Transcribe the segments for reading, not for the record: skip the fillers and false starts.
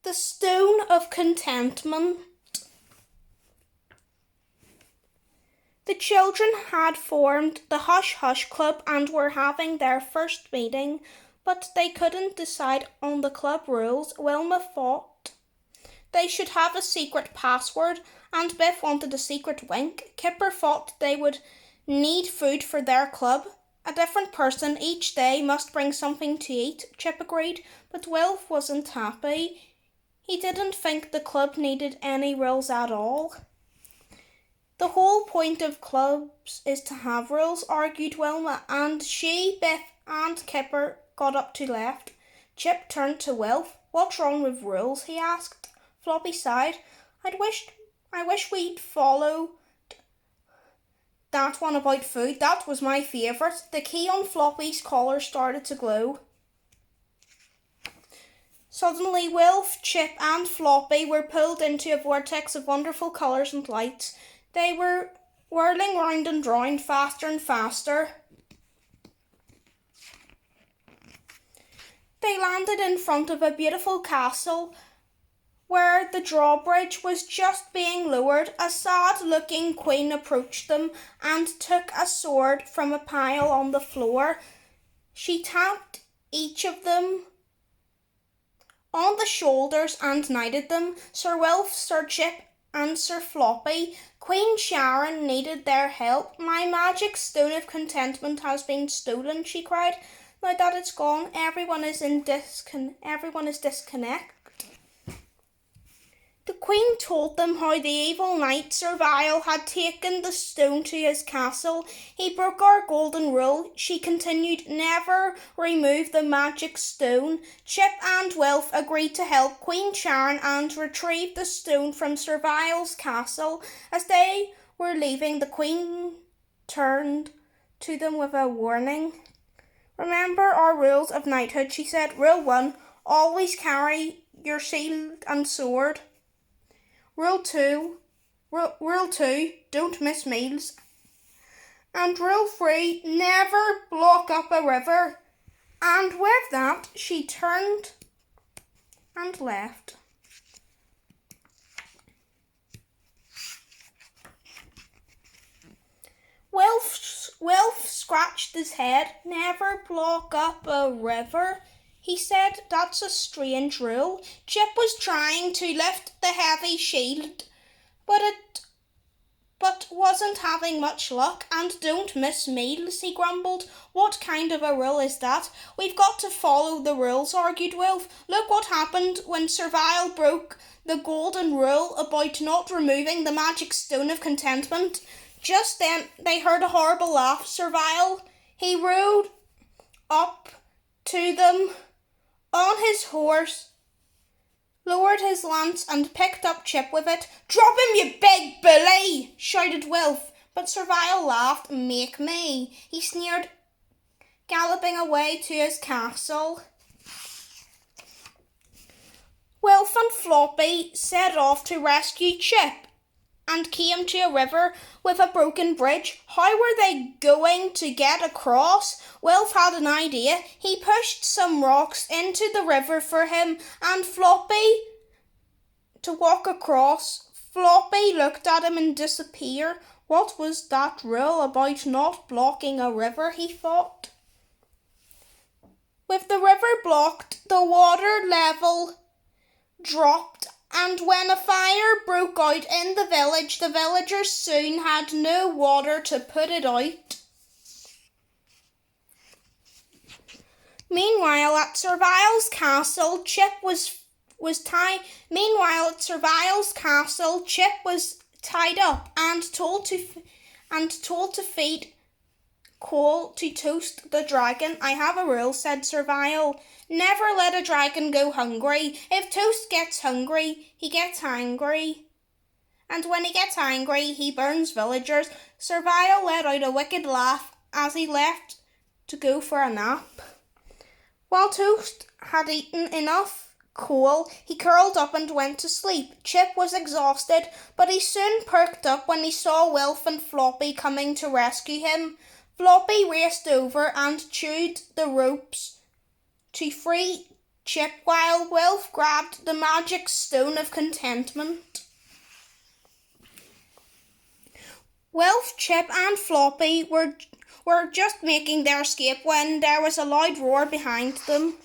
The Stone of Contentment. The children had formed the Hush Hush Club and were having their first meeting, but they couldn't decide on the club rules. Wilma thought they should have a secret password, and Biff wanted a secret wink. Kipper thought they would need food for their club. A different person each day must bring something to eat, Chip agreed, but Wilf wasn't happy. He didn't think the club needed any rules at all. The whole point of clubs is to have rules, argued Wilma, and she, Biff, and Kipper got up to left. Chip turned to Wilf. What's wrong with rules? He asked. Floppy sighed. I wish we'd followed that one about food. That was my favourite. The key on Floppy's collar started to glow. Suddenly, Wilf, Chip and Floppy were pulled into a vortex of wonderful colours and lights. They were whirling round and round, faster and faster. They landed in front of a beautiful castle where the drawbridge was just being lowered. A sad-looking queen approached them and took a sword from a pile on the floor. She tapped each of them on the shoulders and knighted them. Sir Wilf, Sir Chip and Sir Floppy. Queen Sharon needed their help. My magic stone of contentment has been stolen, she cried. Now that it's gone, everyone is disconnected. The Queen told them how the evil knight Sir Vile had taken the stone to his castle. He broke our golden rule, she continued. Never remove the magic stone. Chip and Wilf agreed to help Queen Sharon and retrieve the stone from Sir Vile's castle. As they were leaving, the Queen turned to them with a warning. Remember our rules of knighthood, she said. Rule 1, always carry your shield and sword. Rule 2, don't miss meals. And Rule 3, never block up a river. And with that, she turned and left. Wilf scratched his head. Never block up a river, he said. That's a strange rule. Chip was trying to lift the heavy shield, but wasn't having much luck. And don't miss meals, he grumbled. What kind of a rule is that? We've got to follow the rules, argued Wilf. Look what happened when Sir Vile broke the golden rule about not removing the magic stone of contentment. Just then they heard a horrible laugh. Sir Vile, he rode up to them on his horse, lowered his lance and picked up Chip with it. Drop him, you big bully, shouted Wilf. But Sir Vile laughed. Make me, he sneered, galloping away to his castle. Wilf and Floppy set off to rescue Chip and came to a river with a broken bridge. How were they going to get across? Wilf had an idea. He pushed some rocks into the river for him and Floppy to walk across. Floppy looked at him in disappear. What was that rule about not blocking a river, he thought. With the river blocked, the water level dropped, and when a fire broke out in the village, the villagers soon had no water to put it out. Meanwhile, at Sir Vile's castle, Chip was tied up and told to feed coal to toast the dragon. I have a rule, said Sir Vile. Never let a dragon go hungry. If Toast gets hungry, he gets angry. And when he gets angry, he burns villagers. Sir Vile let out a wicked laugh as he left to go for a nap. While Toast had eaten enough coal, he curled up and went to sleep. Chip was exhausted, but he soon perked up when he saw Wilf and Floppy coming to rescue him. Floppy raced over and chewed the ropes to free Chip while Wilf grabbed the magic stone of contentment. Wilf, Chip and Floppy were just making their escape when there was a loud roar behind them.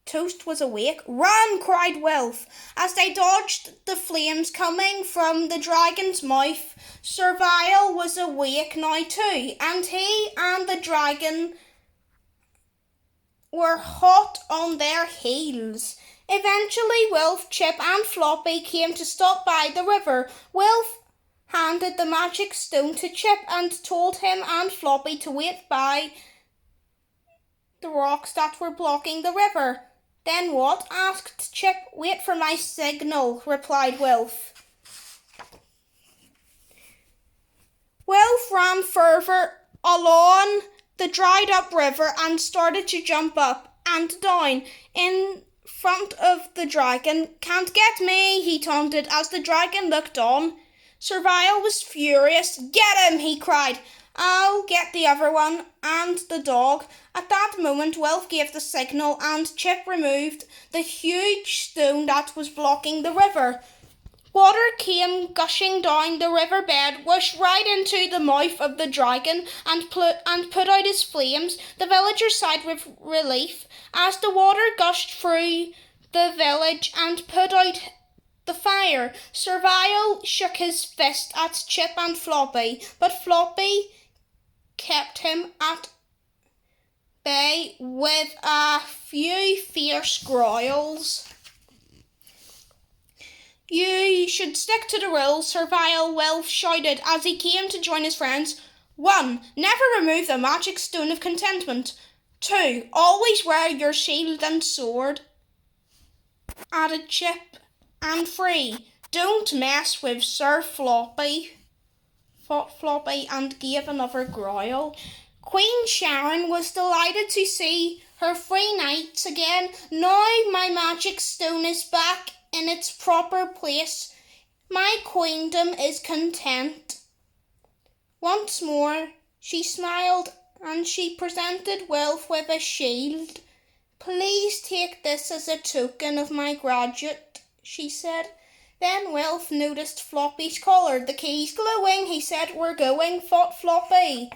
Toast was awake. "Run!" cried Wilf. As they dodged the flames coming from the dragon's mouth, Survival was awake now too, and he and the dragon were hot on their heels. Eventually, Wilf, Chip and Floppy came to stop by the river. Wilf handed the magic stone to Chip and told him and Floppy to wait by the rocks that were blocking the river. "Then what?" asked Chip. "Wait for my signal," replied Wilf. Wilf ran further along the dried up river and started to jump up and down in front of the dragon. "Can't get me," he taunted as the dragon looked on. Survival was furious. "Get him!" he cried. "I'll get the other one and the dog." At that moment, Wilf gave the signal and Chip removed the huge stone that was blocking the river. Water came gushing down the riverbed, whooshed right into the mouth of the dragon and put out his flames. The villagers sighed with relief as the water gushed through the village and put out the fire. Survival shook his fist at Chip and Floppy, but Floppy kept him at bay with a few fierce growls. "You should stick to the rules," Survival Wilf shouted as he came to join his friends. 1. Never remove the magic stone of contentment. 2. Always wear your shield and sword," added Chip. And 3. Don't mess with Sir Floppy. Thought Floppy and gave another growl. Queen Sharon was delighted to see her 3 knights again. "Now my magic stone is back in its proper place. My queendom is content." Once more she smiled and she presented Wilf with a shield. "Please take this as a token of my gratitude," she said. Then Wilf noticed Floppy's collar. "The key's glowing," he said. "We're going," thought Floppy.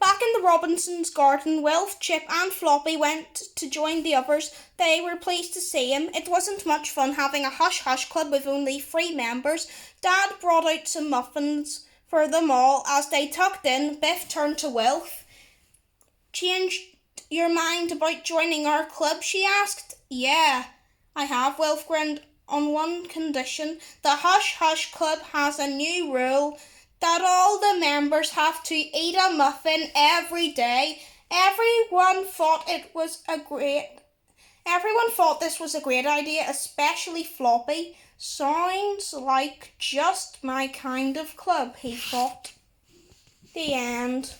Back in the Robinsons' garden, Wilf, Chip and Floppy went to join the others. They were pleased to see him. It wasn't much fun having a hush-hush club with only 3 members. Dad brought out some muffins for them all. As they tucked in, Biff turned to Wilf. "Changed your mind about joining our club?" she asked. "Yeah, I have," Wilf grinned. "On one condition. The Hush Hush Club has a new rule that all the members have to eat a muffin every day. Everyone thought this was a great idea, especially Floppy. Sounds like just my kind of club," he thought. The end.